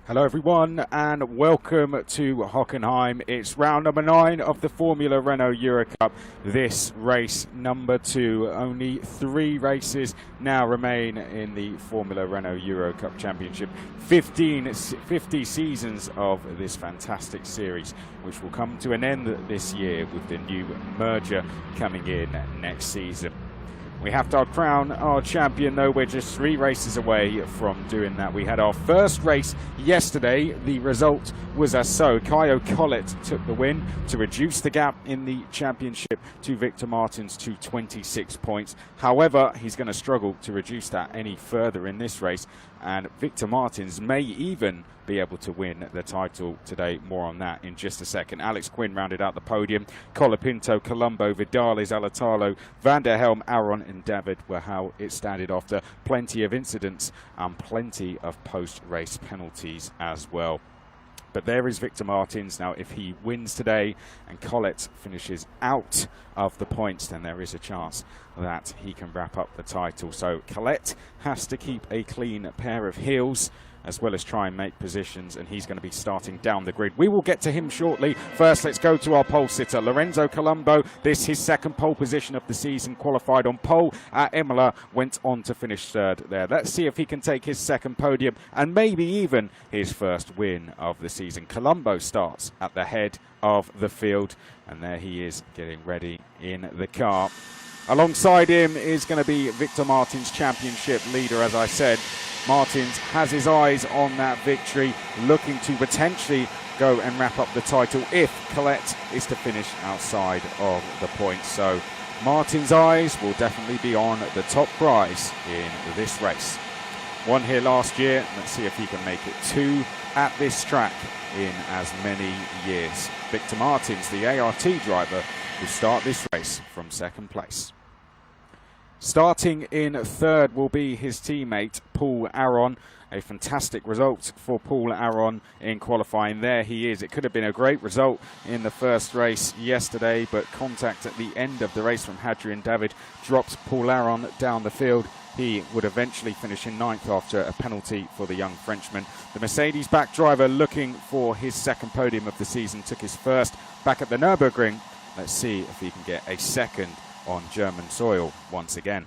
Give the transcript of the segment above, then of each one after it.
Hello everyone and welcome to Hockenheim. It's round number 9 of the Formula Renault Eurocup. This race number 2. Only 3 races now remain in the Formula Renault Eurocup Championship. 50 seasons of this fantastic series, which will come to an end this year with the new merger coming in next season. We have to crown our champion, though. We're just 3 races away from doing that. We had our first race yesterday. The result was as so. Caio Collet took the win to reduce the gap in the championship to Victor Martins to 26 points. However, he's going to struggle to reduce that any further in this race, and Victor Martins may even be able to win the title today. More on that in just a second. Alex Quinn rounded out the podium. Colapinto, Colombo, Vidales, Alatalo, Van der Helm, Aron and David were how it started after plenty of incidents and plenty of post-race penalties as well. But there is Victor Martins. Now, if he wins today and Collet finishes out of the points, then there is a chance that he can wrap up the title. So Collet has to keep a clean pair of heels, as well as try and make positions, and he's going to be starting down the grid. We will get to him shortly. First, let's go to our pole sitter, Lorenzo Colombo. This his second pole position of the season, qualified on pole at Imola, went on to finish third there. Let's see if he can take his second podium and maybe even his first win of the season. Colombo starts at the head of the field, and there he is getting ready in the car. Alongside him is going to be Victor Martins, championship leader, as I said. Martins has his eyes on that victory, looking to potentially go and wrap up the title if Collet is to finish outside of the points. So Martins' eyes will definitely be on the top prize in this race. Won here last year. Let's see if he can make it 2 at this track in as many years. Victor Martins, the ART driver, will start this race from second place. Starting in third will be his teammate, Paul Aron. A fantastic result for Paul Aron in qualifying. There he is. It could have been a great result in the first race yesterday, but contact at the end of the race from Hadrian David dropped Paul Aron down the field. He would eventually finish in 9th after a penalty for the young Frenchman. The Mercedes-backed driver, looking for his second podium of the season, took his first back at the Nürburgring. Let's see if he can get a second on German soil once again.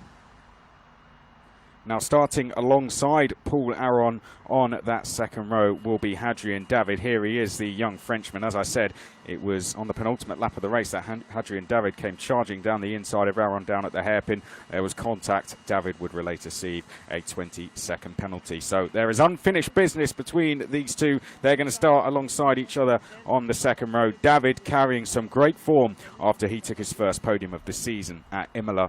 Now, starting alongside Paul Aron on that second row will be Hadrian David. Here he is, the young Frenchman. As I said, it was on the penultimate lap of the race that Hadrian David came charging down the inside of Aron down at the hairpin. There was contact. David would later receive a 20-second penalty. So there is unfinished business between these two. They're going to start alongside each other on the second row. David carrying some great form after he took his first podium of the season at Imola.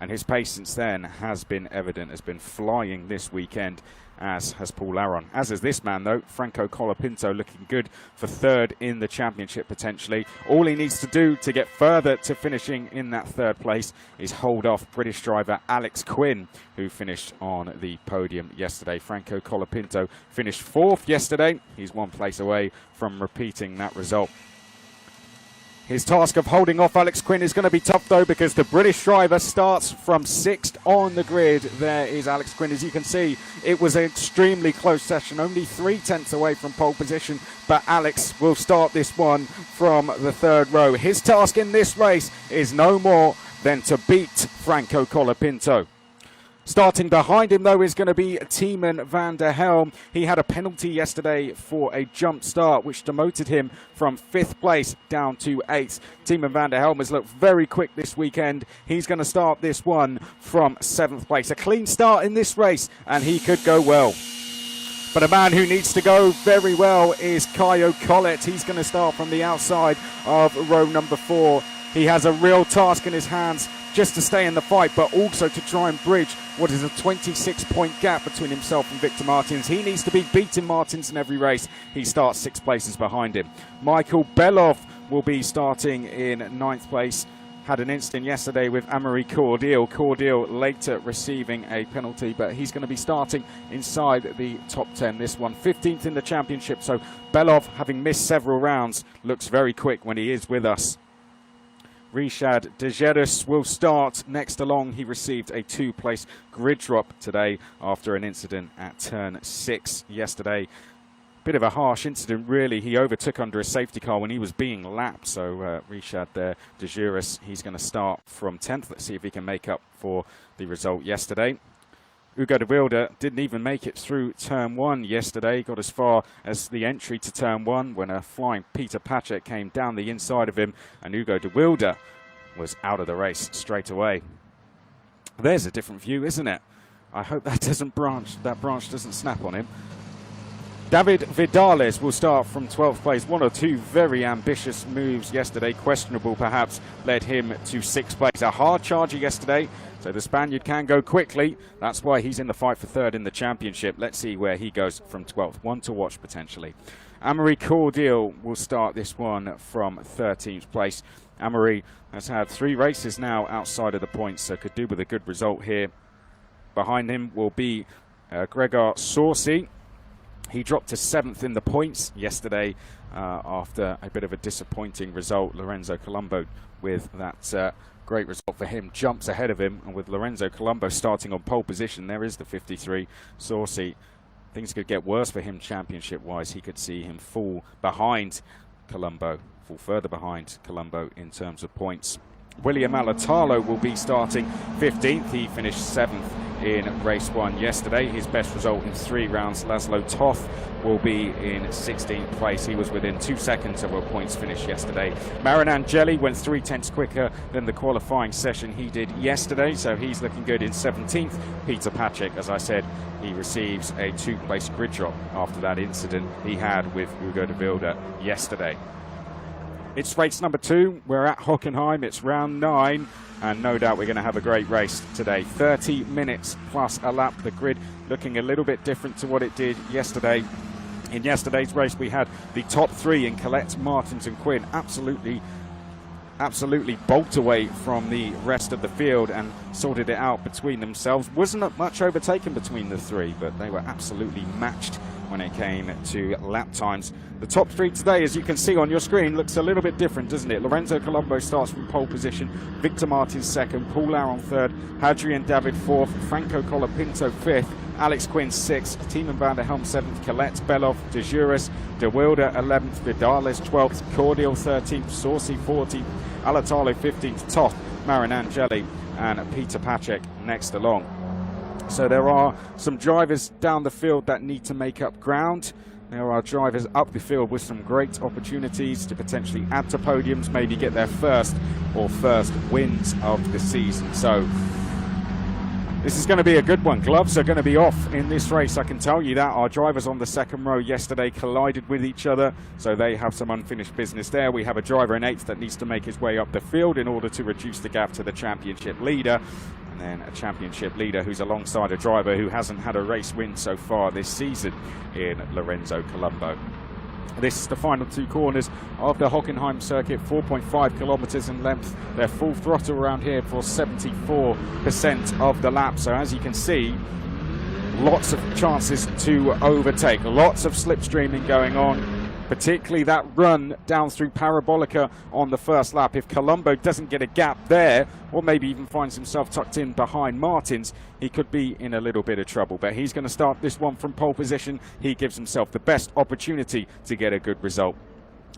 And his pace since then has been evident, has been flying this weekend, as has Paul Aron. As is this man, though, Franco Colapinto, looking good for third in the championship potentially. All he needs to do to get further to finishing in that third place is hold off British driver Alex Quinn, who finished on the podium yesterday. Franco Colapinto finished 4th yesterday. He's 1 place away from repeating that result. His task of holding off Alex Quinn is going to be tough, though, because the British driver starts from 6th on the grid. There is Alex Quinn. As you can see, it was an extremely close session, only 3/10 away from pole position, but Alex will start this one from the 3rd row. His task in this race is no more than to beat Franco Colapinto. Starting behind him, though, is going to be Tiemann van der Helm. He had a penalty yesterday for a jump start, which demoted him from 5th place down to 8th. Tiemann van der Helm has looked very quick this weekend. He's going to start this one from 7th place. A clean start in this race, and he could go well. But a man who needs to go very well is Caio Collet. He's going to start from the outside of row number 4. He has a real task in his hands, just to stay in the fight, but also to try and bridge what is a 26-point gap between himself and Victor Martins. He needs to be beating Martins in every race. He starts 6 places behind him. Michael Belov will be starting in 9th place. Had an incident yesterday with Amaury Cordial. Cordial later receiving a penalty, but he's going to be starting inside the top 10 this one. 15th in the championship, so Belov, having missed several rounds, looks very quick when he is with us. Rishad Dejeris will start next along. He received a 2-place grid drop today after an incident at turn 6 yesterday. bit of a harsh incident, really. He overtook under a safety car when he was being lapped. So Rishad there, De Juris, he's going to start from 10th. Let's see if he can make up for the result yesterday. Hugo de Wilde didn't even make it through turn 1 yesterday. Got as far as the entry to turn 1 when a flying Peter Patrick came down the inside of him, and Hugo de Wilde was out of the race straight away. There's a different view, isn't it? I hope that branch doesn't snap on him. David Vidales will start from 12th place. One or two very ambitious moves yesterday, questionable perhaps, led him to 6th place. A hard charger yesterday, so the Spaniard can go quickly. That's why he's in the fight for 3rd in the championship. Let's see where he goes from 12th. One to watch potentially. Amaury Cordial will start this one from 13th place. Amaury has had 3 races now outside of the points, so could do with a good result here. Behind him will be Gregor Saucy. He dropped to 7th in the points yesterday after a bit of a disappointing result. Lorenzo Colombo with that great result for him jumps ahead of him, and with Lorenzo Colombo starting on pole position, there is the 53. Saucy, things could get worse for him championship-wise. He could see him fall behind Colombo, fall further behind Colombo in terms of points. William Alatalo will be starting 15th. He finished 7th in race 1 yesterday. His best result in 3 rounds. Laszlo Toth will be in 16th place. He was within 2 seconds of a points finish yesterday. Marin Angeli went 3/10 quicker than the qualifying session he did yesterday, so he's looking good in 17th. Peter Patrick, as I said, he receives a 2-place grid drop after that incident he had with Hugo de Wilde yesterday. It's race number 2. We're at Hockenheim. It's round 9, and no doubt we're going to have a great race today. 30 minutes plus a lap. The grid looking a little bit different to what it did yesterday. In yesterday's race, we had the top 3 in Colette, Martins and Quinn absolutely bolt away from the rest of the field and sorted it out between themselves. Wasn't much overtaken between the 3, but they were absolutely matched when it came to lap times. The top 3 today, as you can see on your screen, looks a little bit different, doesn't it? Lorenzo Colombo starts from pole position, Victor Martins 2nd, Paul Aron 3rd, Hadrian David 4th, Franco Colapinto 5th, Alex Quinn 6th, Tiemann van der Helm 7th, Colette, Belov, De Juris, De Wilde 11th, Vidales 12th, Cordial 13th, Saucy 14th, Alatalo 15th, Toth, Marin Angeli and Peter Patrick next along. So there are some drivers down the field that need to make up ground. There are drivers up the field with some great opportunities to potentially add to podiums, maybe get their first wins of the season. So this is going to be a good one. Gloves are going to be off in this race, I can tell you that. Our drivers on the 2nd row yesterday collided with each other, so they have some unfinished business there. We have a driver in 8th that needs to make his way up the field in order to reduce the gap to the championship leader. And then a championship leader who's alongside a driver who hasn't had a race win so far this season in Lorenzo Colombo. This is the final 2 corners of the Hockenheim circuit, 4.5 kilometers in length. They're full throttle around here for 74% of the lap. So as you can see, lots of chances to overtake, lots of slipstreaming going on. Particularly that run down through Parabolica on the first lap. If Colombo doesn't get a gap there, or maybe even finds himself tucked in behind Martins, he could be in a little bit of trouble. But he's going to start this one from pole position. He gives himself the best opportunity to get a good result.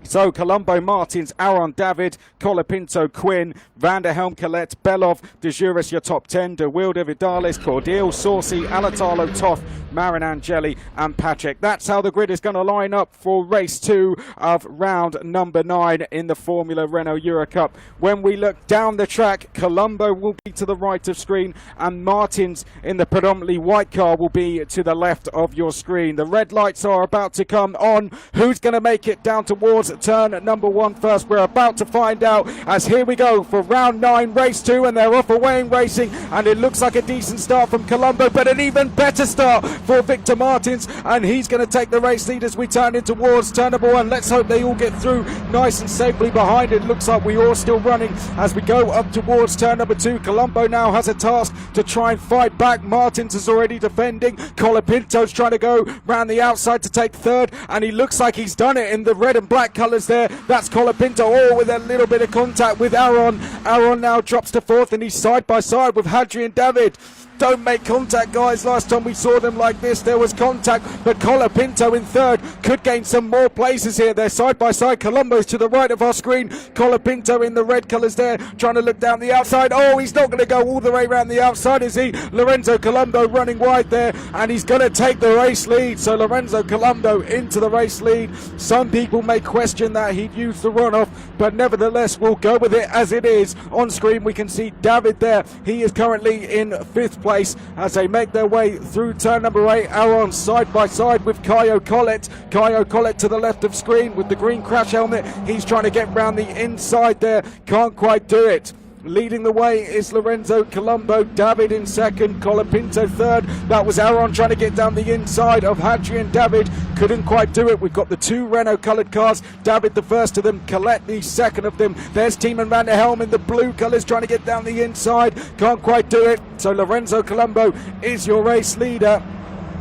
So Colombo, Martins, Aron David, Colapinto, Quinn, Van der Helm, Colette, Belov, De Juris, your top 10, De Wilde, Vidales, Cordial, Saucy, Alatalo, Toth, Marin Angeli and Patrick. That's how the grid is going to line up for race 2 of round number 9 in the Formula Renault Eurocup. When we look down the track, Colombo will be to the right of screen and Martins in the predominantly white car will be to the left of your screen. The red lights are about to come on. Who's going to make it down towards turn number 1 first? We're about to find out, as here we go for round 9 race 2, and they're off away in racing, and it looks like a decent start from Colombo, but an even better start for Victor Martins, and he's going to take the race lead as we turn in towards turn number 1. Let's hope they all get through nice and safely behind it. Looks like we are still running as we go up towards turn number 2. Colombo now has a task to try and fight back. Martins is already defending. Colapinto's trying to go round the outside to take 3rd, and he looks like he's done it in the red and black colours there. That's Colapinto, with a little bit of contact with Aron. Aron now drops to 4th, and he's side by side with Hadrian David. Don't make contact, guys. Last time we saw them like this, there was contact, but Colapinto in third could gain some more places here. They're side by side. Colombo's to the right of our screen. Colapinto in the red colours there, trying to look down the outside. Oh, he's not going to go all the way around the outside, is he? Lorenzo Colombo running wide there, and he's going to take the race lead. So Lorenzo Colombo into the race lead. Some people may question that he'd use the runoff, but nevertheless, we'll go with it as it is. On screen, we can see David there. He is currently in 5th place as they make their way through turn number 8. Aaron side by side with Caio Collet. Caio Collet to the left of screen with the green crash helmet. He's trying to get round the inside there. Can't quite do it. Leading the way is Lorenzo Colombo. David in second. Colapinto third. That was Aaron trying to get down the inside of Hadrian David. Couldn't quite do it. We've got the 2 Renault coloured cars. David the first of them. Colette the second of them. There's Tiemann van der Helm in the blue colours trying to get down the inside. Can't quite do it. So Lorenzo Colombo is your race leader.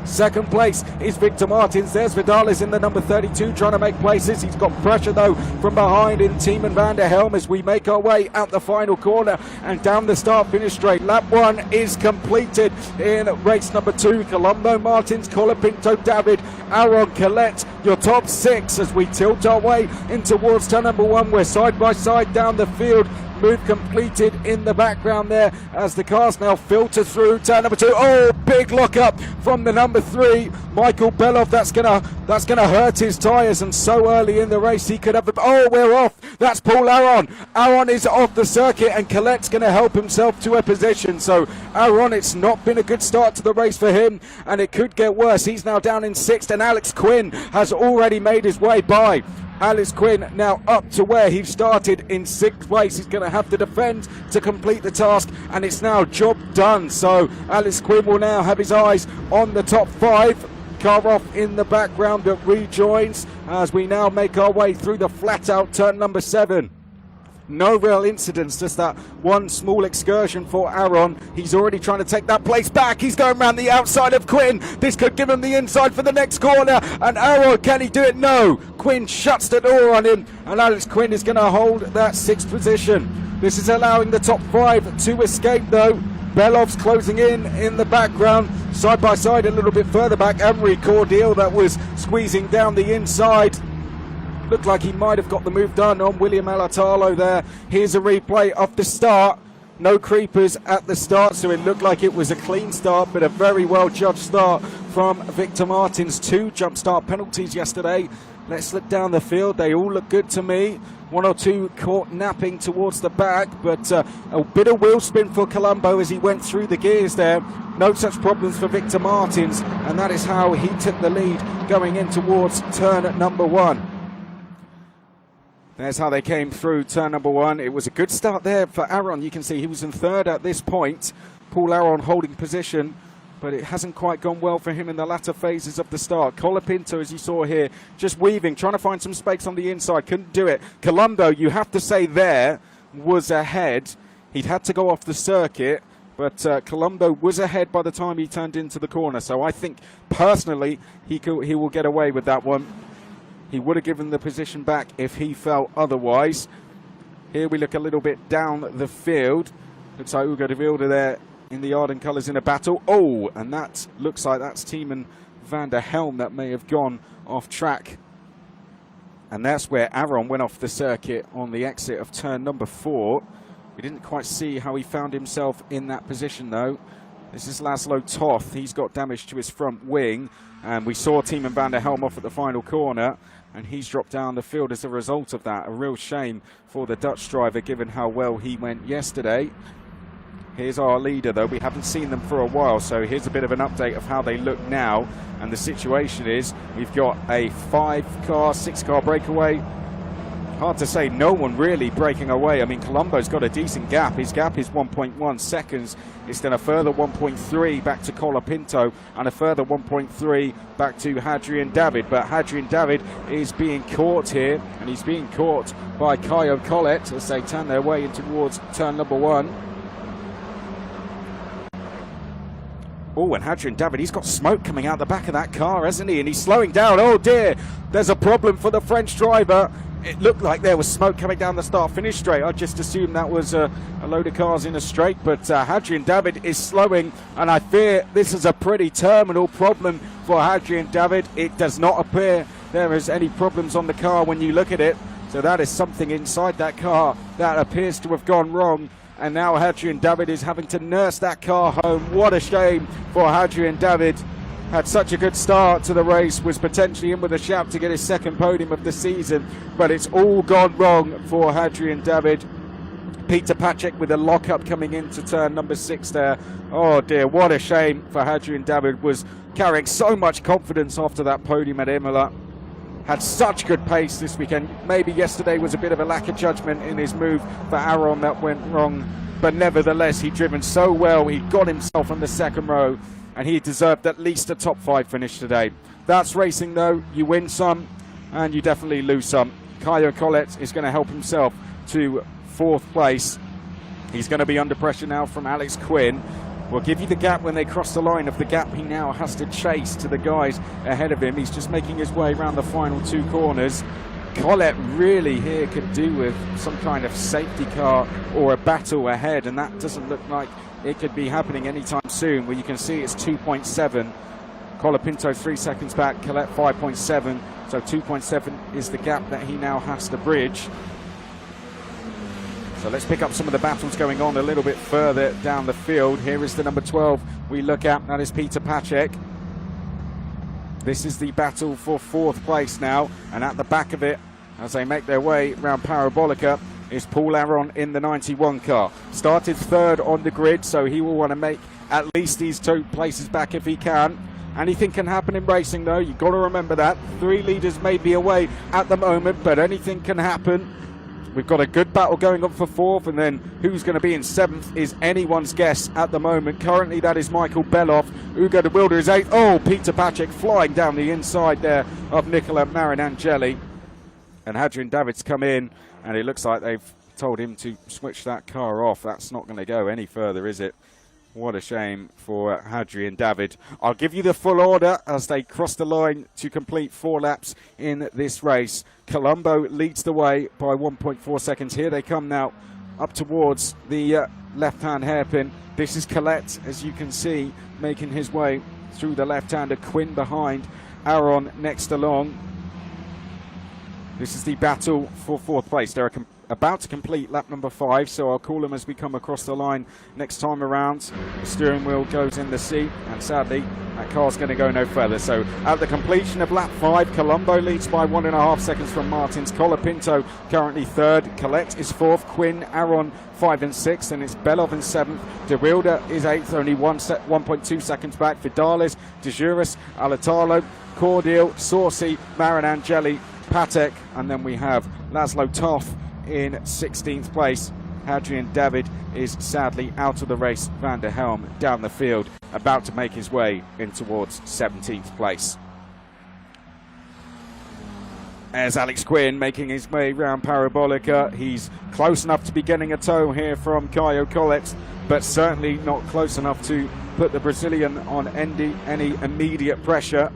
Second place is Victor Martins. There's Vidalis in the number 32 trying to make places. He's got pressure though from behind in Tiemann van der Helm as we make our way out the final corner and down the start finish straight. Lap 1 is completed in race number 2. Colombo, Martins, Colapinto, David, Aaron, Colette, your top 6 as we tilt our way in towards turn number 1. We're side by side down the field. Move completed in the background there as the cars now filter through turn number 2. Oh, big lock up from the number 3, Michael Belov. That's gonna hurt his tyres, and so early in the race he could have. Oh, we're off. That's Paul Aaron. Aaron is off the circuit, and Colette's gonna help himself to a position. So Aaron, it's not been a good start to the race for him, and it could get worse. He's now down in 6th, and Alex Quinn has already made his way by. Alex Quinn now up to where he started in 6th place. He's going to have to defend to complete the task, and it's now job done. So Alex Quinn will now have his eyes on the top 5. Car off in the background that rejoins as we now make our way through the flat out turn number 7. No real incidents, just that one small excursion for Aaron. He's already trying to take that place back. He's going around the outside of Quinn. This could give him the inside for the next corner. And Aaron, can he do it? No. Quinn shuts the door on him. And Alex Quinn is going to hold that 6th position. This is allowing the top 5 to escape though. Belov's closing in the background. Side by side a little bit further back. Emery Cordial that was squeezing down the inside. Looked like he might have got the move done on William Alatalo there. Here's a replay of the start. No creepers at the start, so it looked like it was a clean start, but a very well judged start from Victor Martins. 2 jump start penalties yesterday. Let's look down the field. They all look good to me. 1 or 2 caught napping towards the back, but a bit of wheel spin for Colombo as he went through the gears there. No such problems for Victor Martins, and that is how he took the lead going in towards turn number 1. There's how they came through turn number 1. It was a good start there for Aaron. You can see he was in 3rd at this point. Paul Aaron holding position, but it hasn't quite gone well for him in the latter phases of the start. Colapinto, as you saw here, just weaving, trying to find some space on the inside. Couldn't do it. Colombo, you have to say there, was ahead. He'd had to go off the circuit, but Colombo was ahead by the time he turned into the corner. So I think, personally, he will get away with that one. He would have given the position back if he felt otherwise. Here we look a little bit down the field. Looks like Ugo de Wilde there in the Arden colours in a battle. Oh, and that looks like that's Tiemann van der Helm that may have gone off track. And that's where Aaron went off the circuit on the exit of turn number 4. We didn't quite see how he found himself in that position though. This is Laszlo Toth. He's got damage to his front wing. And we saw Tiemann van der Helm off at the final corner, and he's dropped down the field as a result of that. A real shame for the Dutch driver, given how well he went yesterday. Here's our leader, though. We haven't seen them for a while, so here's a bit of an update of how they look now. And the situation is we've got a 5-car, 6-car breakaway. Hard to say, no one really breaking away. I mean, Colombo's got a decent gap. His gap is 1.1 seconds. It's then a further 1.3 back to Colapinto and a further 1.3 back to Hadrian David. But Hadrian David is being caught here, and he's being caught by Caio Collet as they turn their way in towards turn number 1. Oh, and Hadrian David, he's got smoke coming out the back of that car, hasn't he? And he's slowing down. Oh dear, there's a problem for the French driver. it looked like there was smoke coming down the start-finish straight. I just assumed that was a load of cars in a straight, but Hadrian David is slowing, and I fear this is a pretty terminal problem for Hadrian David. It does not appear there is any problems on the car when you look at it, so that is something inside that car that appears to have gone wrong, and now Hadrian David is having to nurse that car home. What a shame for Hadrian David. Had such a good start to the race, was potentially in with a shout to get his second podium of the season, but it's all gone wrong for Hadrian David. Peter Patrick with a lockup coming into turn number 6 there. Oh dear, what a shame for Hadrian David. Was carrying so much confidence after that podium at Imola. Had such good pace this weekend. Maybe yesterday was a bit of a lack of judgment in his move for Aaron that went wrong, but nevertheless he'd driven so well. He got himself on the second row, and he deserved at least a top 5 finish today. That's racing though. You win some and you definitely lose some. Caio Collet is going to help himself to 4th place. He's going to be under pressure now from Alex Quinn. We'll give you the gap when they cross the line of the gap he now has to chase to the guys ahead of him. He's just making his way around the final 2 corners. Collet really here could do with some kind of safety car or a battle ahead, and that doesn't look like it could be happening anytime soon. Well, you can see it's 2.7. Colapinto 3 seconds back, Collet 5.7. So 2.7 is the gap that he now has to bridge. So let's pick up some of the battles going on a little bit further down the field. Here is the number 12 we look at, that is Peter Patrick. This is the battle for 4th place now, and at the back of it, as they make their way around Parabolica, is Paul Aron in the 91 car. Started 3rd on the grid, so he will want to make at least these 2 places back if he can. Anything can happen in racing though, you've got to remember that. 3 leaders may be away at the moment, but anything can happen. We've got a good battle going on for 4th, and then who's going to be in 7th is anyone's guess at the moment. Currently that is Michael Beloff. Ugo de Wilder is 8th. Oh, Peter Patrick flying down the inside there of Nicola Marinangeli. And Hadrian David's come in, and it looks like they've told him to switch that car off. That's not going to go any further, is it? What a shame for Hadrian David. I'll give you the full order as they cross the line to complete 4 laps in this race. Colombo leads the way by 1.4 seconds. Here they come now up towards the left-hand hairpin. This is Collet, as you can see, making his way through the left-hander. Quinn behind, Aaron next along. This is the battle for 4th place. They're about to complete lap number 5, so I'll call them as we come across the line next time around. The steering wheel goes in the seat, and sadly that car's going to go no further. So at the completion of lap 5, Colombo leads by 1.5 seconds from Martins. Colapinto currently 3rd. Collet is 4th. Quinn, Aaron 5 and 6th, and it's Belov in 7th. De Wilder is 8th, only 1.2 seconds back. Vidales, De Juris, Alatalo, Cordial, Saucy, Marinangeli, Patek, and then we have Laszlo Toth in 16th place. Hadrian David is sadly out of the race. Van der Helm down the field, about to make his way in towards 17th place. As Alex Quinn making his way round Parabolica, he's close enough to be getting a tow here from Caio Collet, but certainly not close enough to put the Brazilian on any immediate pressure.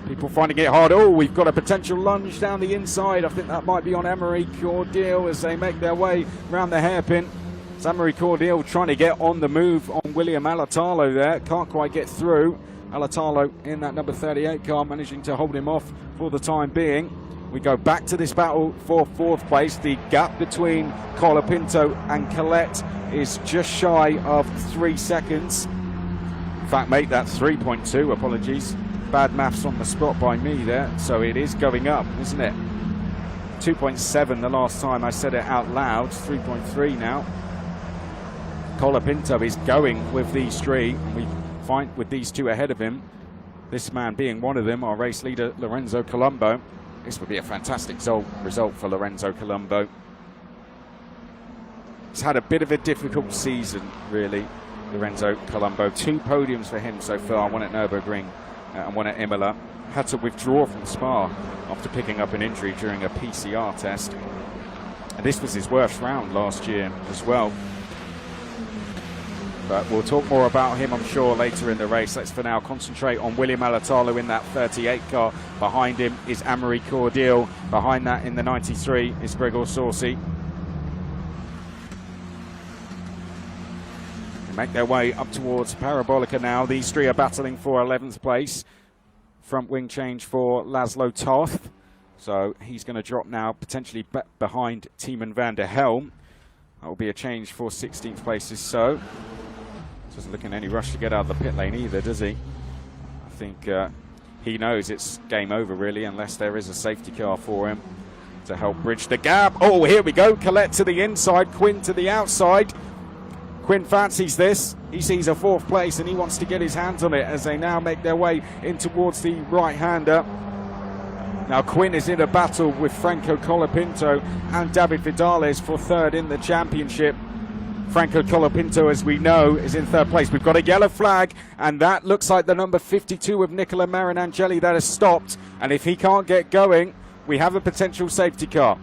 People finding it hard. Oh, we've got a potential lunge down the inside. I think that might be on Emery Cordial as they make their way round the hairpin. It's Emery Cordial trying to get on the move on William Alatalo there. Can't quite get through. Alatalo in that number 38 car, managing to hold him off for the time being. We go back to this battle for 4th place. The gap between Colapinto and Collet is just shy of 3 seconds. In fact, mate, that's 3.2. Apologies. Bad maths on the spot by me there. So it is going up, isn't it? 2.7 the last time I said it out loud. 3.3 now. Colapinto is going with these 3. We find with these 2 ahead of him, this man being one of them, our race leader Lorenzo Colombo. This would be a fantastic result for Lorenzo Colombo. He's had a bit of a difficult season, really, Lorenzo Colombo. 2 podiums for him so far, one at Nürburgring and one at Imola. Had to withdraw from Spa after picking up an injury during a PCR test. And this was his worst round last year as well. But we'll talk more about him, I'm sure, later in the race. Let's for now concentrate on William Alatalo in that 38 car. Behind him is Amory Cordial. Behind that in the 93 is Gregor Saucy. They make their way up towards Parabolica now. These three are battling for 11th place. Front wing change for Laszlo Toth. So he's going to drop now, potentially behind Tiemann van der Helm. That will be a change for 16th places. So doesn't look in any rush to get out of the pit lane either, does he? I think he knows it's game over, really, unless there is a safety car for him to help bridge the gap. Oh, here we go. Colette to the inside, Quinn to the outside. Quinn fancies this. He sees a 4th place and he wants to get his hands on it as they now make their way in towards the right-hander. Now Quinn is in a battle with Franco Colapinto and David Vidales for 3rd in the championship. Franco Colapinto, as we know, is in 3rd place. We've got a yellow flag, and that looks like the number 52 of Nicola Marinangeli that has stopped. And if he can't get going, we have a potential safety car.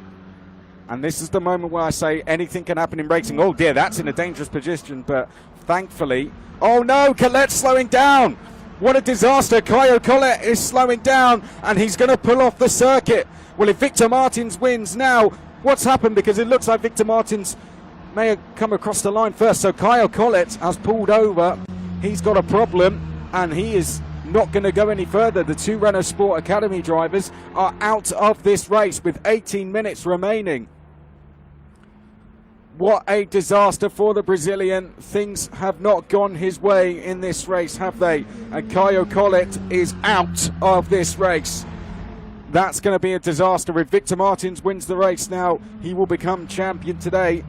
And this is the moment where I say anything can happen in racing. Oh dear, that's in a dangerous position, but thankfully... Oh no, Colette's slowing down! What a disaster. Caio Collet is slowing down, and he's going to pull off the circuit. Well, if Victor Martins wins now, what's happened? Because it looks like Victor Martins may have come across the line first. So Caio Collet has pulled over. He's got a problem, and he is not going to go any further. The 2 Renault Sport Academy drivers are out of this race with 18 minutes remaining. What a disaster for the Brazilian. Things have not gone his way in this race, have they? And Caio Collet is out of this race. That's going to be a disaster. If Victor Martins wins the race now, he will become champion today.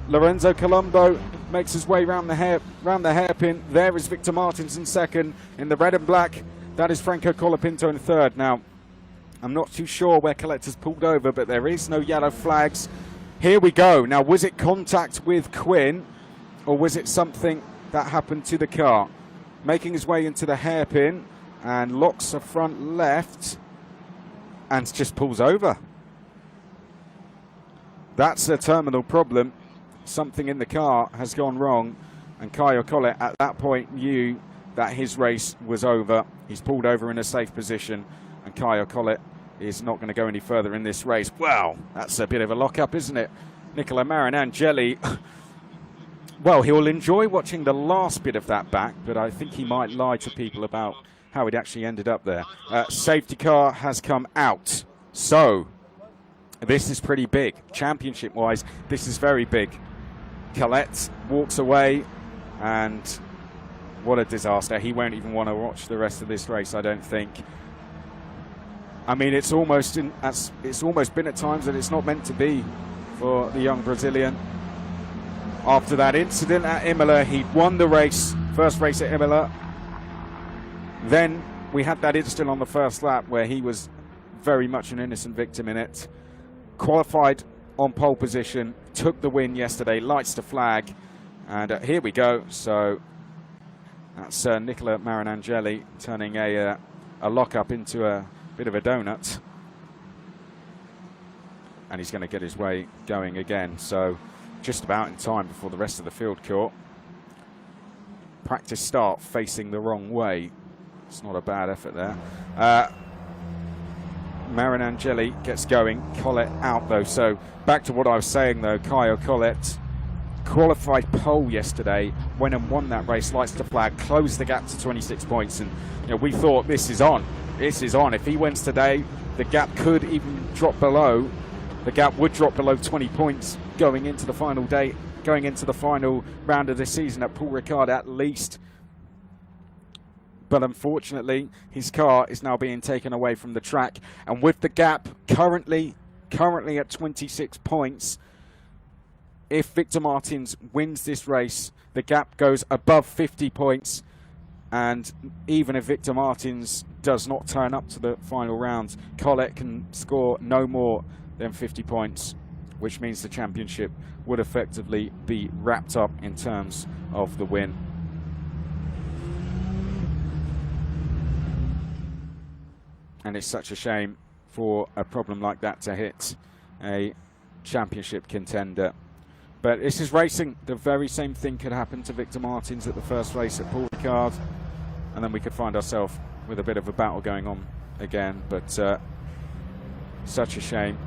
Lorenzo Colombo makes his way round the hairpin. There is Victor Martins in 2nd. In the red and black, that is Franco Colapinto in 3rd. Now, I'm not too sure where Colette has pulled over, but there is no yellow flags. Here we go. Now, was it contact with Quinn, or was it something that happened to the car? Making his way into the hairpin and locks a front left and just pulls over. That's a terminal problem. Something in the car has gone wrong, and Caio Collet at that point knew that his race was over. He's pulled over in a safe position, and Caio Collet is not going to go any further in this race. Well, that's a bit of a lock-up, isn't it? Nicola Marinangeli, well, he'll enjoy watching the last bit of that back, but I think he might lie to people about how it actually ended up there. Safety car has come out. So, this is pretty big. Championship-wise, this is very big. Colette walks away, and what a disaster. He won't even want to watch the rest of this race, I don't think. I mean, it's almost been at times that it's not meant to be for the young Brazilian. After that incident at Imola, he'd won the race, first race at Imola. Then we had that incident on the first lap where he was very much an innocent victim in it. Qualified on pole position, took the win yesterday, lights the flag, and here we go. So that's Nicola Marinangeli turning a lock-up into a bit of a donut, and he's going to get his way going again. So just about in time before the rest of the field caught. Practice start facing the wrong way. It's not a bad effort there. Marinangeli gets going. Collet out though. So back to what I was saying though, Caio Collet qualified pole yesterday, went and won that race, lights the flag, closed the gap to 26 points, and you know, we thought this is on. This is on. If he wins today, the gap could even drop below. The gap would drop below 20 points going into the final day, going into the final round of the season at Paul Ricard at least. But unfortunately, his car is now being taken away from the track, and with the gap currently at 26 points, if Victor Martins wins this race, the gap goes above 50 points, and even if Victor Martins does not turn up to the final round, Collet can score no more than 50 points, which means the championship would effectively be wrapped up in terms of the win. And it's such a shame for a problem like that to hit a championship contender. But this is racing. The very same thing could happen to Victor Martins at the first race at Paul Ricard, and then we could find ourselves with a bit of a battle going on again. But such a shame.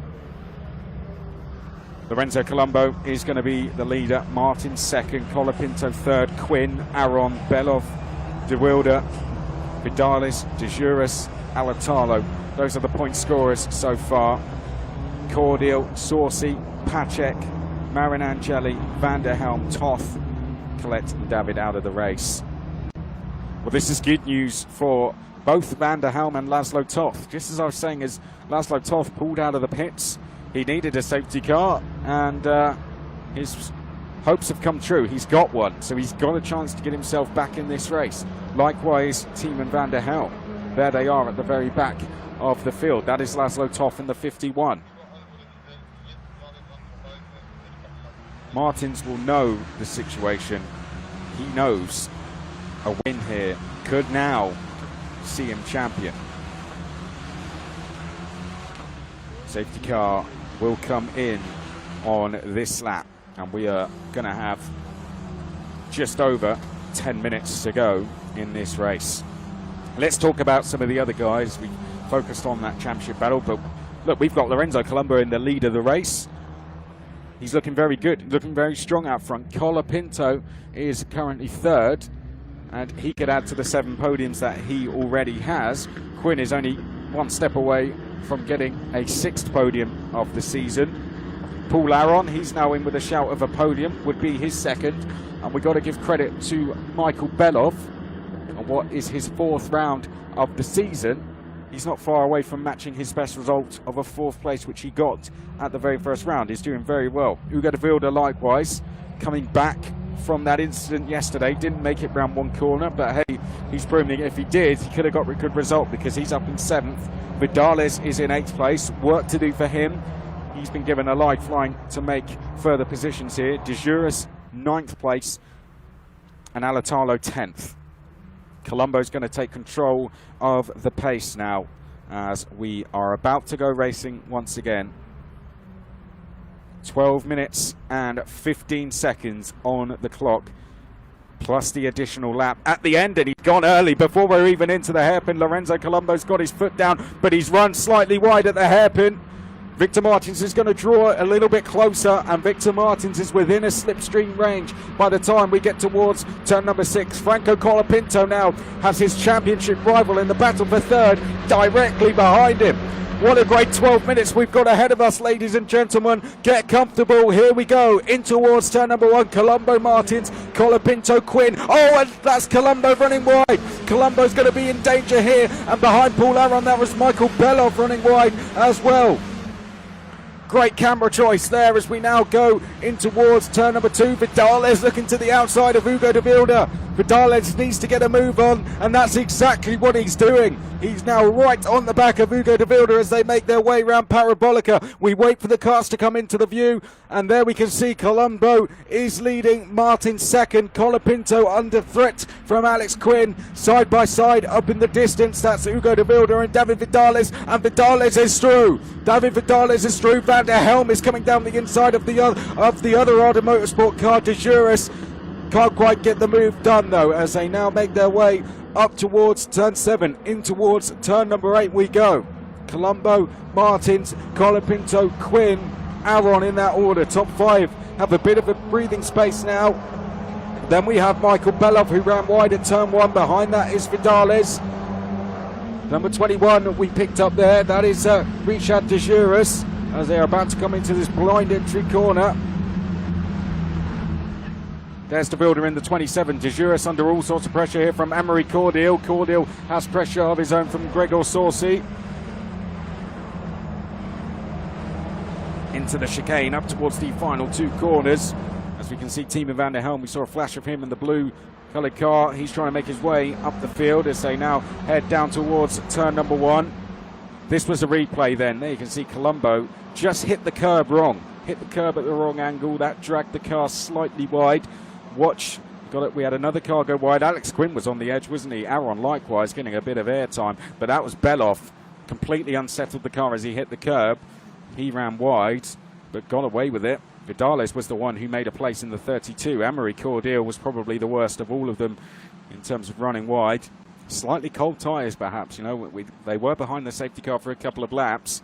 Lorenzo Colombo is going to be the leader. Martin second, Colapinto third, Quinn, Aron, Belov, De Wilde, Vidalis, De Juris, Alatalo. Those are the point scorers so far. Cordial, Saucy, Pacek, Marinangeli, Van der Helm, Toth, Colette and David out of the race. Well, this is good news for both Van der Helm and Laszlo Toth. Just as I was saying, as Laszlo Toth pulled out of the pits, he needed a safety car, and his hopes have come true. He's got one, so he's got a chance to get himself back in this race. Likewise, Tiemann Van der Helm. There they are at the very back of the field. That is Laszlo Toth in the 51. Martins will know the situation. He knows a win here could now see him champion. Safety car will come in on this lap, and we are going to have just over 10 minutes to go in this race. Let's talk about some of the other guys. We focused on that championship battle, but look, we've got Lorenzo Colombo in the lead of the race. He's looking very good, looking very strong out front. Colapinto is currently third, and he could add to the 7 podiums that he already has. Quinn is only one step away from getting a 6th podium of the season. Paul Aron, he's now in with a shout of a podium, would be his 2nd. And we've got to give credit to Michael Belov on what is his 4th round of the season. He's not far away from matching his best result of a 4th place, which he got at the very first round. He's doing very well. Hugo de Wilde, likewise, coming back from that incident yesterday. Didn't make it round one corner, but hey, he's proving if he did, he could have got a good result because he's up in 7th. Vidales is in 8th place. Work to do for him. He's been given a lifeline to make further positions here. De Juris, 9th place, and Alatalo 10th. Colombo's going to take control of the pace now as we are about to go racing once again. 12 minutes and 15 seconds on the clock, plus the additional lap at the end, and he's gone early before we're even into the hairpin. Lorenzo Colombo's got his foot down, but he's run slightly wide at the hairpin. Victor Martins is going to draw a little bit closer, and Victor Martins is within a slipstream range by the time we get towards turn number 6. Franco Colapinto now has his championship rival in the battle for 3rd directly behind him. What a great 12 minutes we've got ahead of us, ladies and gentlemen. Get comfortable. Here we go. In towards turn number 1. Colombo, Martins, Colapinto, Quinn. Oh, and that's Colombo running wide. Colombo's going to be in danger here. And behind Paul Aron, that was Michael Belov running wide as well. Great camera choice there as we now go in towards turn number 2. Vidales looking to the outside of Hugo de Wilde. Vidales needs to get a move on, and that's exactly what he's doing. He's now right on the back of Hugo de Wilde as they make their way round Parabolica. We wait for the cars to come into the view, and there we can see Colombo is leading, Martin 2nd, Colapinto under threat from Alex Quinn. Side by side up in the distance, that's Hugo de Wilde and David Vidales, and Vidales is through. David Vidales is through. Van der Helm is coming down the inside of the other Arda Motorsport car. De Juris can't quite get the move done though, as they now make their way up towards turn 7. In towards turn number 8 we go. Colombo, Martins, Colapinto, Quinn, Aron in that order. Top 5 have a bit of a breathing space now. Then we have Michael Belov, who ran wide at turn 1. Behind that is Vidales. Number 21 we picked up there. That is Richard De Juris, as they are about to come into this blind entry corner. There's De Wilde in the 27. De Juris under all sorts of pressure here from Amory Cordial. Cordial has pressure of his own from Gregor Saucy. Into the chicane, up towards the final 2 corners. As we can see, Tiemann Van der Helm, we saw a flash of him in the blue coloured car. He's trying to make his way up the field as they now head down towards turn number 1. This was a replay then. There you can see Colombo just hit the curb wrong. Hit the curb at the wrong angle. That dragged the car slightly wide. Watch, got it. We had another car go wide. Alex Quinn was on the edge, wasn't he? Aron likewise getting a bit of airtime, but that was Belov. Completely unsettled the car as he hit the curb. He ran wide, but got away with it. Vidales was the one who made a place in the 32. Amaury Cordial was probably the worst of all of them in terms of running wide. Slightly cold tyres, perhaps. You know, they were behind the safety car for a couple of laps.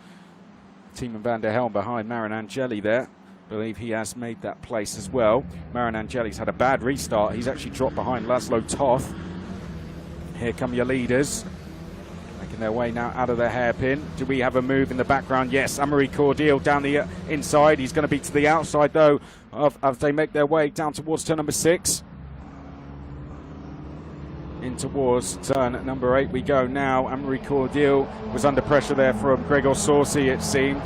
Tiemann van der Helm behind Marin Angeli there. I believe he has made that place as well. Marin Angeli's had a bad restart. He's actually dropped behind Laszlo Toth. Here come your leaders, making their way now out of the hairpin. Do we have a move in the background? Yes, Amaury Cordial down the inside. He's going to be to the outside, though, as they make their way down towards turn number 6. In towards turn number 8 we go now. Amaury Cordial was under pressure there from Gregor Sorcy, it seemed.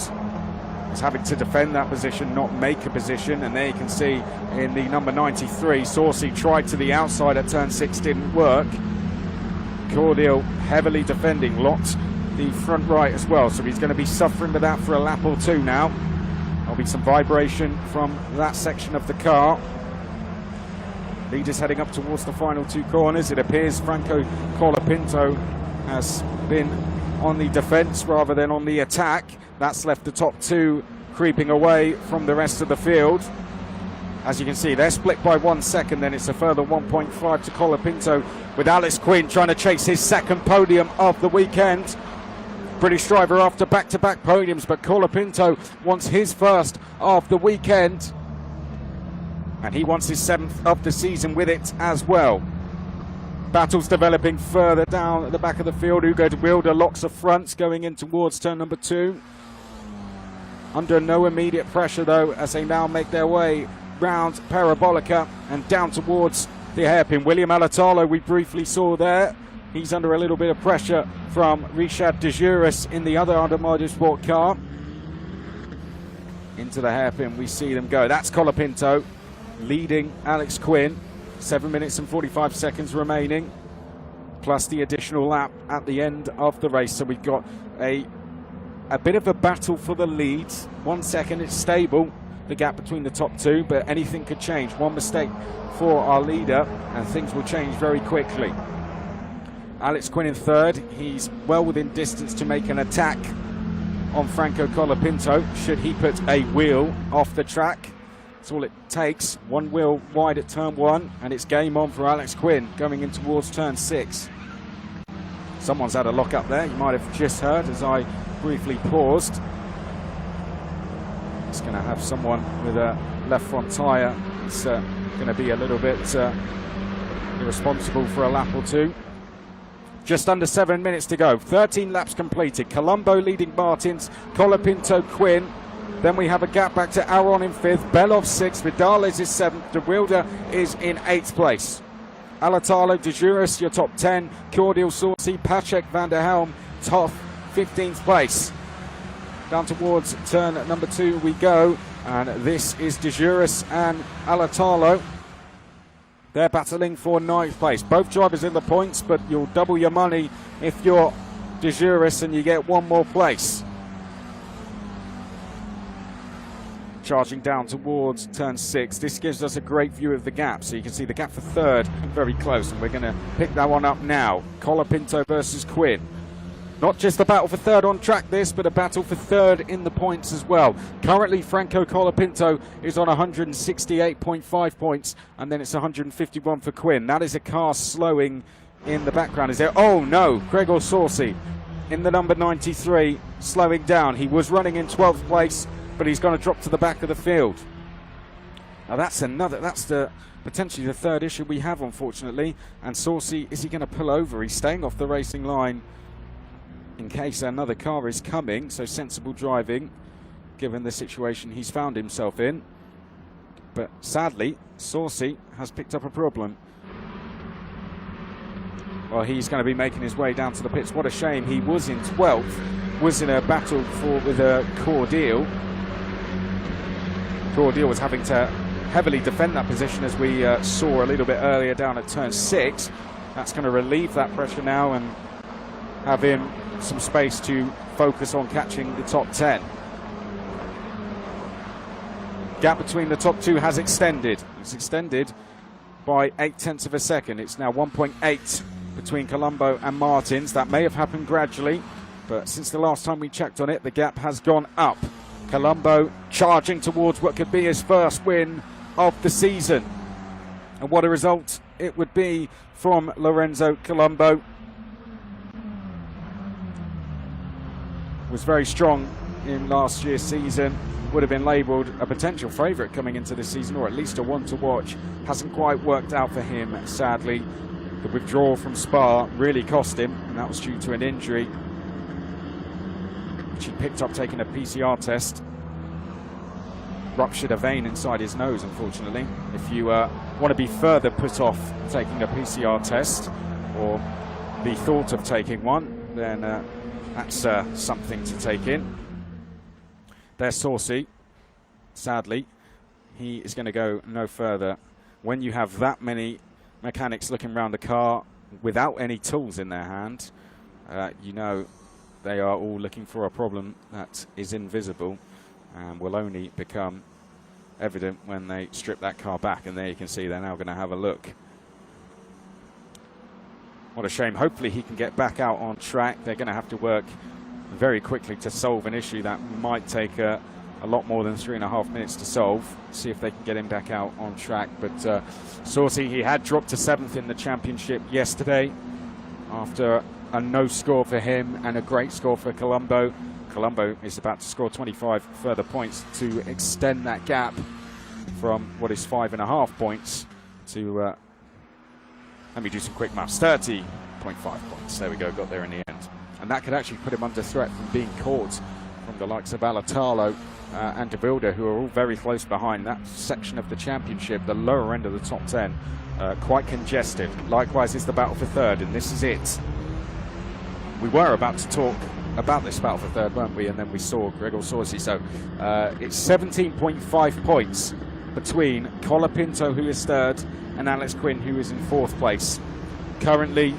He's having to defend that position, not make a position. And there you can see in the number 93, Sorcy tried to the outside at turn 6, didn't work. Cordial heavily defending, locked the front right as well. So he's going to be suffering with that for a lap or two now. There'll be some vibration from that section of the car. Leaders heading up towards the final 2 corners. It appears Franco Colapinto has been on the defence rather than on the attack. That's left the top 2 creeping away from the rest of the field. As you can see, they're split by 1 second, then it's a further 1.5 to Colapinto, with Alex Quinn trying to chase his second podium of the weekend. British driver after back-to-back podiums, but Colapinto wants his first of the weekend. And he wants his 7th of the season with it as well. Battles developing further down at the back of the field. Hugo de Wilde locks the fronts going in towards turn number 2. Under no immediate pressure, though, as they now make their way round Parabolica and down towards the hairpin. William Alatalo, we briefly saw there. He's under a little bit of pressure from Richard de Juris in the other Undermardo Sport car. Into the hairpin, we see them go. That's Colapinto leading Alex Quinn. 7 minutes and 45 seconds remaining, plus the additional lap at the end of the race. So we've got a bit of a battle for the lead. 1 second, it's stable, the gap between the top 2, but anything could change. One mistake for our leader and things will change very quickly. Alex Quinn in 3rd. He's well within distance to make an attack on Franco Colapinto should he put a wheel off the track. That's all it takes. 1 wheel wide at turn 1, and it's game on for Alex Quinn going in towards turn 6. Someone's had a lock up there. You might have just heard as I briefly paused. It's going to have someone with a left front tyre. It's going to be a little bit irresponsible for a lap or two. Just under 7 minutes to go. 13 laps completed. Colombo leading Martins, Colapinto, Quinn. Then we have a gap back to Aron in 5th, Belov 6th, Vidales is 7th, De Wilde is in 8th place. Alatalo, De Juris, your top 10, Cordial, Sorcy, Pacek, Van der Helm, Toth, 15th place. Down towards turn number 2 we go, and this is De Juris and Alatalo. They're battling for 9th place. Both drivers in the points, but you'll double your money if you're De Juris and you get 1 more place. Charging down towards turn 6. This gives us a great view of the gap. So you can see the gap for 3rd very close, and we're going to pick that one up now. Colapinto versus Quinn. Not just a battle for 3rd on track this, but a battle for 3rd in the points as well. Currently Franco Colapinto is on 168.5 points, and then it's 151 for Quinn. That is a car slowing in the background. Is there? Oh no, Gregor Sorcy in the number 93 slowing down. He was running in 12th place, but he's going to drop to the back of the field. Now that's potentially the 3rd issue we have, unfortunately. And Sorcy, is he going to pull over? He's staying off the racing line in case another car is coming. So sensible driving, given the situation he's found himself in. But sadly, Sorcy has picked up a problem. Well, he's going to be making his way down to the pits. What a shame. He was in 12th, was in a battle with a Cordial. Cordial was having to heavily defend that position, as we saw a little bit earlier down at turn 6. That's going to relieve that pressure now and have him some space to focus on catching the top 10. Gap between the top 2 has extended. It's extended by 0.8 of a second. It's now 1.8 between Colombo and Martins. That may have happened gradually, but since the last time we checked on it, the gap has gone up. Colombo charging towards what could be his first win of the season. And what a result it would be from Lorenzo Colombo. Was very strong in last year's season. Would have been labelled a potential favourite coming into this season, or at least a one to watch. Hasn't quite worked out for him, sadly. The withdrawal from Spa really cost him, and that was due to an injury which he picked up taking a PCR test. Ruptured a vein inside his nose, unfortunately. If you want to be further put off taking a PCR test, or the thought of taking one, then that's something to take in. There's Saucy. Sadly, he is going to go no further. When you have that many mechanics looking around the car without any tools in their hand, you know they are all looking for a problem that is invisible and will only become evident when they strip that car back. And there you can see they're now going to have a look. What a shame. Hopefully he can get back out on track. They're going to have to work very quickly to solve an issue that might take a lot more than 3.5 minutes to solve. See if they can get him back out on track. But Saucy, he had dropped to 7th in the championship yesterday after a no score for him and a great score for Colombo. Colombo is about to score 25 further points to extend that gap from what is 5.5 points to, let me do some quick maths, 30.5 points. There we go, got there in the end. And that could actually put him under threat from being caught from the likes of Alatalo and De Wilde, who are all very close behind. That section of the championship, the lower end of the top 10, quite congested. Likewise is the battle for third, and this is it. We were about to talk about this battle for third, weren't we? And then we saw Gregor Saucy. So it's 17.5 points between Colapinto, who is third, and Alex Quinn, who is in 4th place. Currently,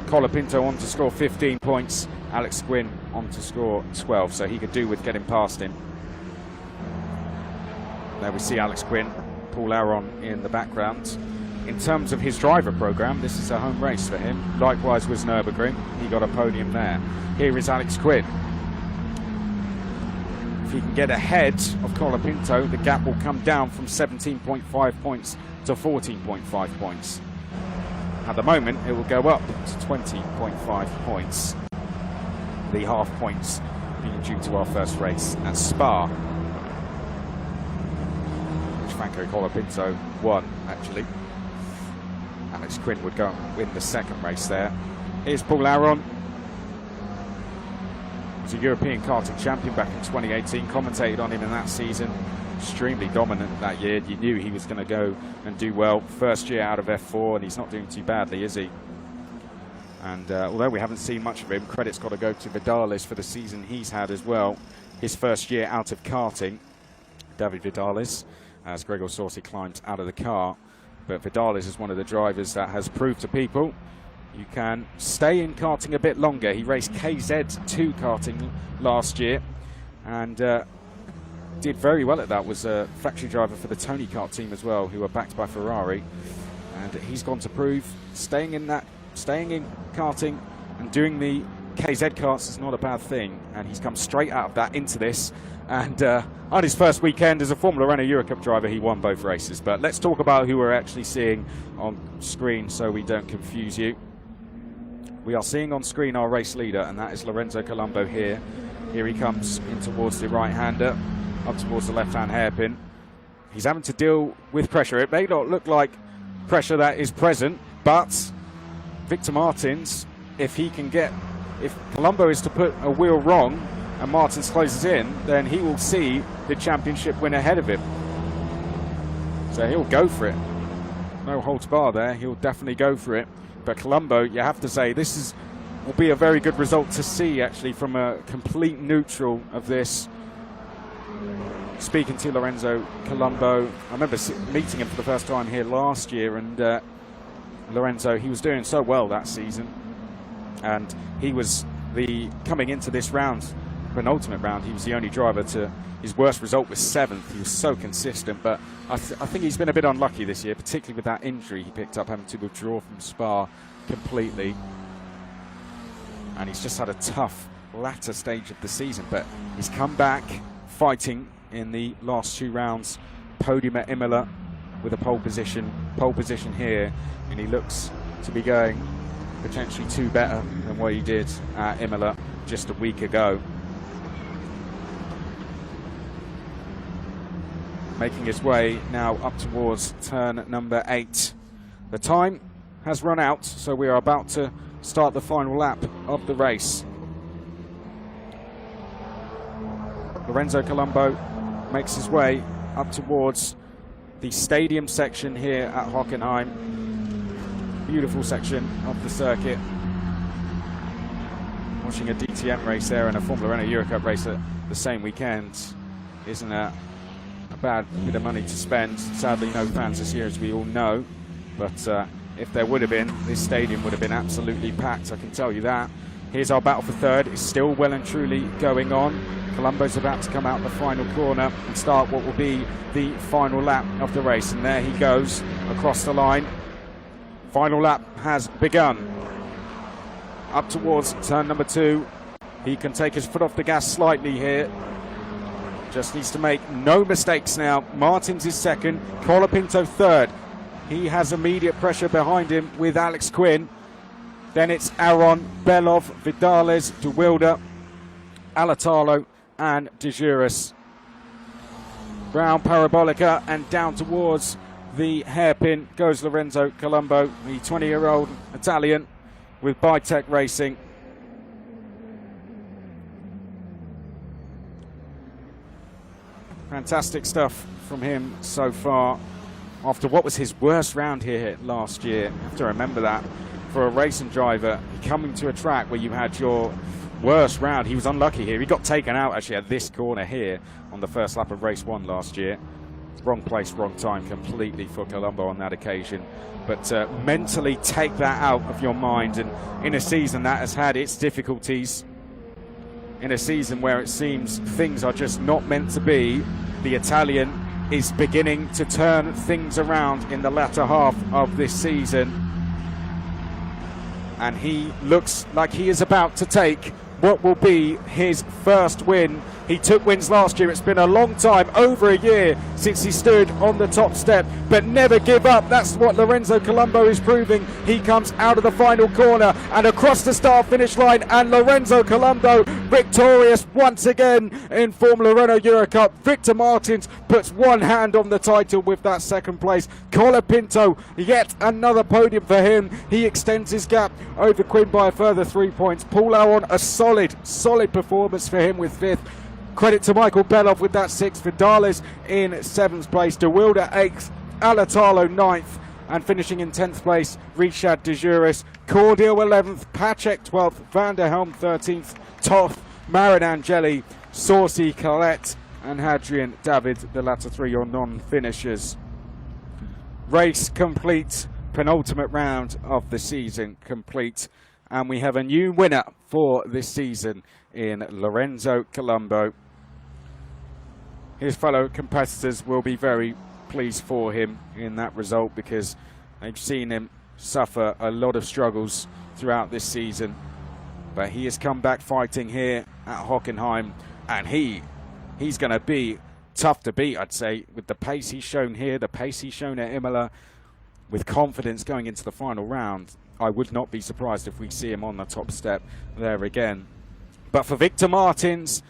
Colapinto on to score 15 points, Alex Quinn on to score 12, so he could do with getting past him. There we see Alex Quinn, Paul Aron in the background. In terms of his driver program, this is a home race for him. Likewise was Nürburgring. He got a podium there. Here is Alex Quinn. If he can get ahead of Colapinto, the gap will come down from 17.5 points to 14.5 points. At the moment, it will go up to 20.5 points. The half points being due to our first race at Spa, which Franco Colapinto won, actually. Alex Quinn would go and win the second race there. Here's Paul Aron. He was a European karting champion back in 2018, commentated on him in that season. Extremely dominant that year. You knew he was going to go and do well. First year out of F4, and he's not doing too badly, is he? And although we haven't seen much of him, credit's got to go to Vidalis for the season he's had as well. His first year out of karting, David Vidalis, as Gregor Saucy climbs out of the car. But Vidalis is one of the drivers that has proved to people you can stay in karting a bit longer. He raced KZ2 karting last year and did very well at that. Was a factory driver for the Tony Kart team as well, who are backed by Ferrari. And he's gone to prove staying in karting and doing the KZ karts is not a bad thing. And he's come straight out of that into this. And on his first weekend as a Formula Renault Eurocup driver, he won both races. But let's talk about who we're actually seeing on screen so we don't confuse you. We are seeing on screen our race leader, and that is Lorenzo Colombo here. Here he comes in towards the right-hander, up towards the left-hand hairpin. He's having to deal with pressure. It may not look like pressure that is present, but Victor Martins, if Colombo is to put a wheel wrong, and Martins closes in, then he will see the championship win ahead of him. So he'll go for it. No holds bar there. He'll definitely go for it. But Colombo, you have to say, will be a very good result to see, actually, from a complete neutral of this. Speaking to Lorenzo Colombo, I remember meeting him for the first time here last year, and Lorenzo, he was doing so well that season. And he was coming into this round, penultimate round, he was the only driver to, his worst result was 7th. He was so consistent, but I think he's been a bit unlucky this year, particularly with that injury he picked up, having to withdraw from Spa completely. And he's just had a tough latter stage of the season, but he's come back fighting in the last 2 rounds. Podium at Imola with a pole position here, and he looks to be going potentially 2 better than what he did at Imola just a week ago. Making his way now up towards turn number 8. The time has run out, so we are about to start the final lap of the race. Lorenzo Colombo makes his way up towards the stadium section here at Hockenheim. Beautiful section of the circuit. Watching a DTM race there and a Formula Renault Eurocup race at the same weekend isn't a bad bit of money to spend. Sadly, no fans this year, as we all know. But if there would have been, this stadium would have been absolutely packed, I can tell you that. Here's our battle for third. It's still well and truly going on. Colombo's about to come out the final corner and start what will be the final lap of the race. And there he goes across the line. Final lap has begun. Up towards turn number 2. He can take his foot off the gas slightly here. Just needs to make no mistakes now. Martins is second, Colapinto third. He has immediate pressure behind him with Alex Quinn. Then it's Aron, Belov, Vidales, De Wilde, Alatalo and De Juris. Brown Parabolica, and down towards the hairpin goes Lorenzo Colombo, the 20-year-old Italian with Bitech Racing. Fantastic stuff from him so far. After what was his worst round here last year, you have to remember that for a racing driver coming to a track where you had your worst round. He was unlucky here. He got taken out actually at this corner here on the first lap of race 1 last year. Wrong place, wrong time completely for Colombo on that occasion. But mentally take that out of your mind, and in a season that has had its difficulties, in a season where it seems things are just not meant to be, the Italian is beginning to turn things around in the latter half of this season. And he looks like he is about to take what will be his first win. He took wins last year. It's been a long time, over a year, since he stood on the top step. But never give up. That's what Lorenzo Colombo is proving. He comes out of the final corner and across the start-finish line. And Lorenzo Colombo victorious once again in Formula Renault Eurocup. Victor Martins puts one hand on the title with that second place. Colapinto, yet another podium for him. He extends his gap over Quinn by a further 3 points. Paul Aron, a solid performance for him with 5th. Credit to Michael Belov with that 6th. Vidales in 7th place. De Wilde 8th. Alatalo 9th. And finishing in 10th place, Richard De Juris. Cordial 11th. Pacek 12th. Van der Helm 13th. Toth, Marinangeli, Saucy, Colette and Hadrian David, the latter 3 your non-finishers. Race complete. Penultimate round of the season complete. And we have a new winner for this season in Lorenzo Colombo. His fellow competitors will be very pleased for him in that result, because they've seen him suffer a lot of struggles throughout this season. But he has come back fighting here at Hockenheim, and he's going to be tough to beat, I'd say, with the pace he's shown here, the pace he's shown at Imola, with confidence going into the final round. I would not be surprised if we see him on the top step there again. But for Victor Martins,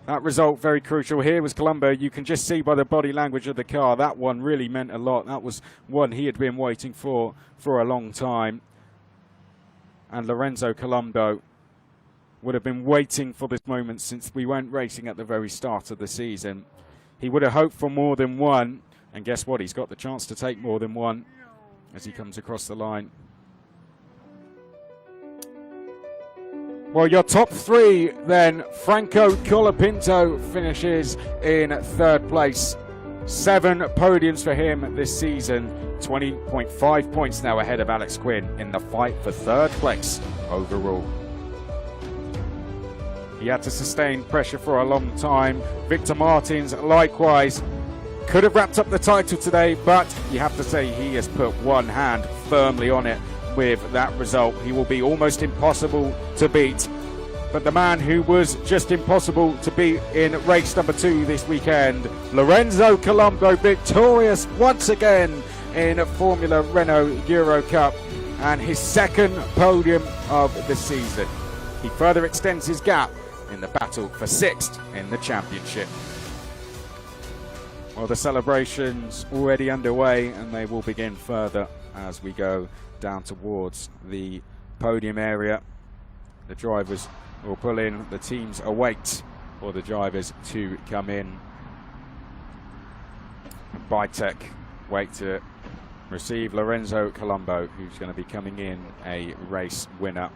that result very crucial. Here was Colombo. You can just see by the body language of the car, that one really meant a lot. That was one he had been waiting for a long time. And Lorenzo Colombo would have been waiting for this moment since we went racing at the very start of the season. He would have hoped for more than one, and guess what? He's got the chance to take more than one as he comes across the line. Well, your top 3 then. Franco Colapinto finishes in 3rd place. 7 podiums for him this season. 20.5 points now ahead of Alex Quinn in the fight for 3rd place overall. He had to sustain pressure for a long time. Victor Martins, likewise, could have wrapped up the title today, but you have to say he has put one hand firmly on it with that result. He will be almost impossible to beat. but the man who was just impossible to beat in race number 2 this weekend, Lorenzo Colombo, victorious once again in Formula Renault Eurocup and his second podium of the season. He further extends his gap in the battle for 6th in the championship. Well, the celebrations already underway, and they will begin further as we go down towards the podium area. The drivers will pull in, the teams await for the drivers to come in. Bitech wait to receive Lorenzo Colombo, who's going to be coming in a race winner.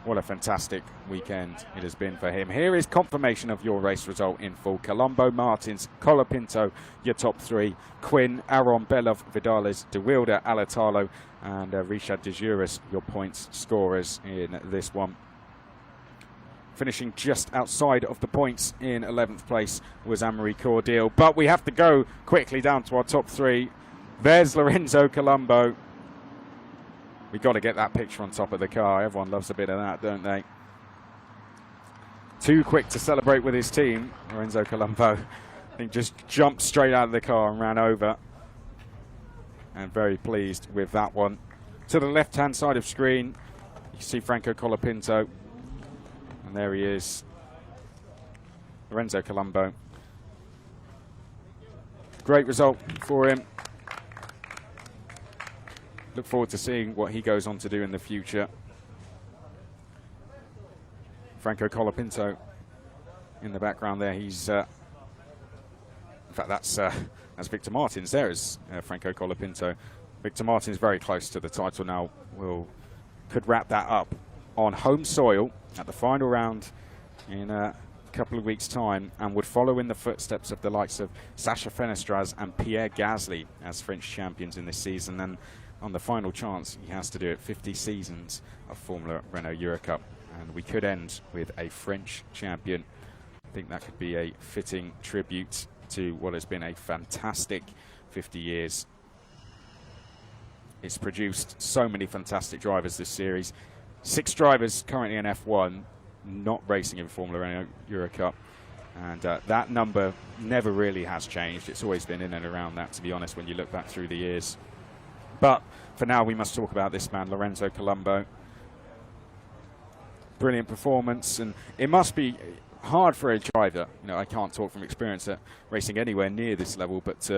What a fantastic weekend it has been for him. Here is confirmation of your race result in full. Colombo, Martins, Colapinto, your top 3. Quinn, Aron, Belov, Vidales, De Wilde, Alatalo, and Richard de Juris, your points scorers in this one. Finishing just outside of the points in 11th place was Anne-Marie Cordial. But we have to go quickly down to our top 3. There's Lorenzo Colombo. We've got to get that picture on top of the car. Everyone loves a bit of that, don't they? Too quick to celebrate with his team. Lorenzo Colombo, I think, just jumped straight out of the car and ran over. And very pleased with that one. To the left-hand side of screen, you can see Franco Colapinto. And there he is, Lorenzo Colombo. Great result for him. Look forward to seeing what he goes on to do in the future. Franco Colapinto in the background there. He's, in fact, that's Victor Martins. There is Franco Colapinto. Victor Martins very close to the title now. Could wrap that up on home soil at the final round in a couple of weeks' time, and would follow in the footsteps of the likes of Sacha Fenestraz and Pierre Gasly as French champions in this season. And on the final chance, he has to do it 50 seasons of Formula Renault Eurocup, and we could end with a French champion. I think that could be a fitting tribute to what has been a fantastic 50 years. It's produced so many fantastic drivers this series. 6 drivers currently in F1, not racing in Formula Renault Eurocup, and that number never really has changed. It's always been in and around that, to be honest, when you look back through the years. But for now, we must talk about this man, Lorenzo Colombo. Brilliant performance, and it must be hard for a driver. You know, I can't talk from experience at racing anywhere near this level, but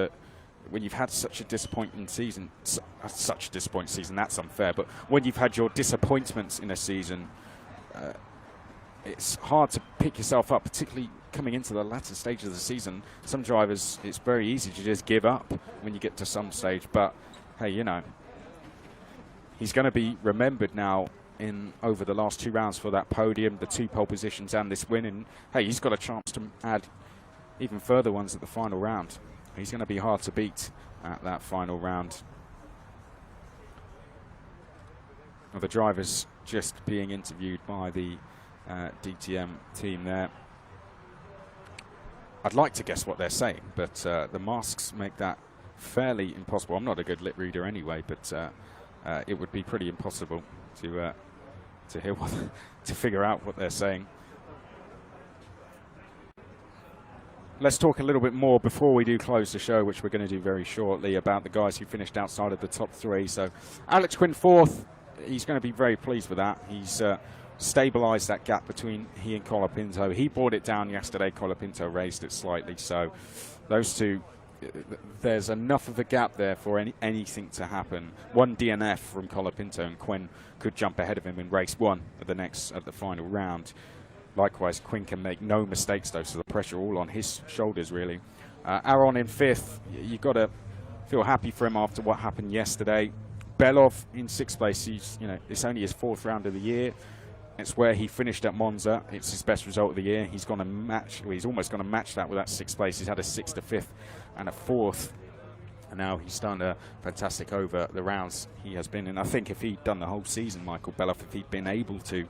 when you've had such a disappointing season, that's unfair, but when you've had your disappointments in a season, it's hard to pick yourself up, particularly coming into the latter stages of the season. Some drivers, it's very easy to just give up when you get to some stage, but hey, you know, he's going to be remembered now over the last 2 rounds for that podium, the 2 pole positions and this win, and hey, he's got a chance to add even further ones at the final round. He's going to be hard to beat at that final round. Well, the drivers just being interviewed by the DTM team there. I'd like to guess what they're saying, but the masks make that fairly impossible. I'm not a good lip reader anyway, but it would be pretty impossible to hear to figure out what they're saying. Let's talk a little bit more before we do close the show, which we're going to do very shortly, about the guys who finished outside of the top 3. So Alex Quinn 4th, he's going to be very pleased with that. He's stabilised that gap between he and Colapinto. He brought it down yesterday. Colapinto raised it slightly. So those two, there's enough of a gap there for anything to happen. 1 DNF from Colapinto, and Quinn could jump ahead of him in race 1 at the final round. Likewise, Quinn can make no mistakes, though, so the pressure all on his shoulders, really. Aron in 5th, you've got to feel happy for him after what happened yesterday. Belov in 6th place. It's only his 4th round of the year. It's where he finished at Monza. It's his best result of the year. He's going to match. Well, he's almost going to match that with that 6th place. He's had a 6th, a 5th, and a 4th. And now he's done a fantastic over the rounds he has been in. I think if he'd done the whole season, Michael Belov, if he'd been able to,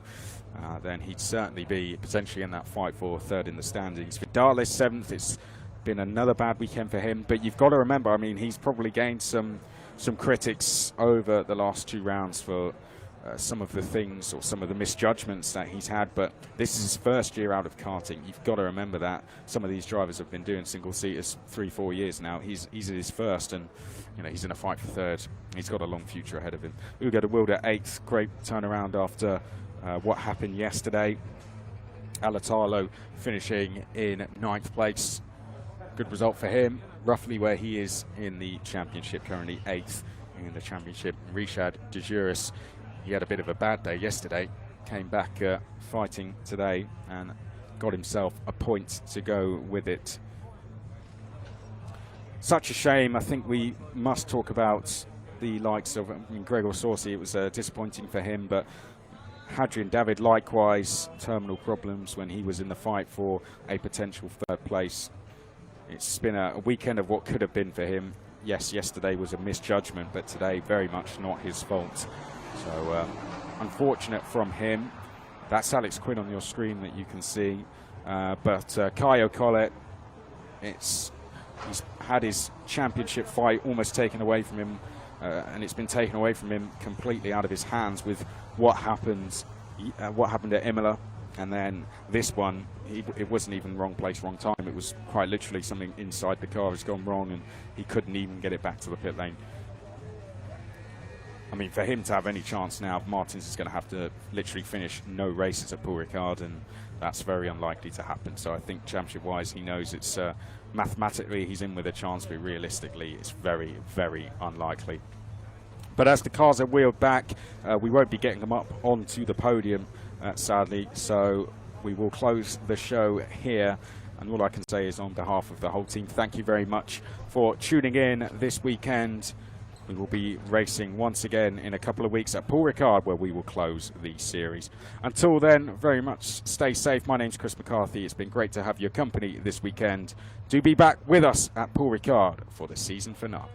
then he'd certainly be potentially in that fight for 3rd in the standings. Vidales 7th. It's been another bad weekend for him. But you've got to remember, I mean, he's probably gained some critics over the last 2 rounds for some of the things or some of the misjudgments that he's had, but this is his first year out of karting. You've got to remember that. Some of these drivers have been doing single-seaters 3-4 years now. He's at his first, and he's in a fight for third. He's got a long future ahead of him. Ugo de Wilde 8th, great turnaround after what happened yesterday. Alatalo finishing in 9th place. Good result for him, roughly where he is in the championship, currently 8th in the championship. Rishad de Juris, he had a bit of a bad day yesterday, came back fighting today and got himself a point to go with it. Such a shame. I think we must talk about the likes of Gregor Saucy. It was disappointing for him, but Hadrian David likewise, terminal problems when he was in the fight for a potential third place. It's been a weekend of what could have been for him. Yes, yesterday was a misjudgment, but today very much not his fault. So unfortunate from him. That's Alex Quinn on your screen that you can see. But Caio Collet, he's had his championship fight almost taken away from him, and it's been taken away from him completely out of his hands with what happened at Imola. And then this one, it wasn't even wrong place, wrong time. It was quite literally something inside the car has gone wrong, and he couldn't even get it back to the pit lane. I mean, for him to have any chance now, Martins is going to have to literally finish no races at Paul Ricard, and that's very unlikely to happen. So I think championship-wise, he knows it's mathematically he's in with a chance, but realistically, it's very, very unlikely. But as the cars are wheeled back, we won't be getting them up onto the podium, sadly. So we will close the show here. And all I can say is on behalf of the whole team, thank you very much for tuning in this weekend. We will be racing once again in a couple of weeks at Paul Ricard, where we will close the series. Until then, very much stay safe. My name's Chris McCarthy. It's been great to have your company this weekend. Do be back with us at Paul Ricard for the season finale.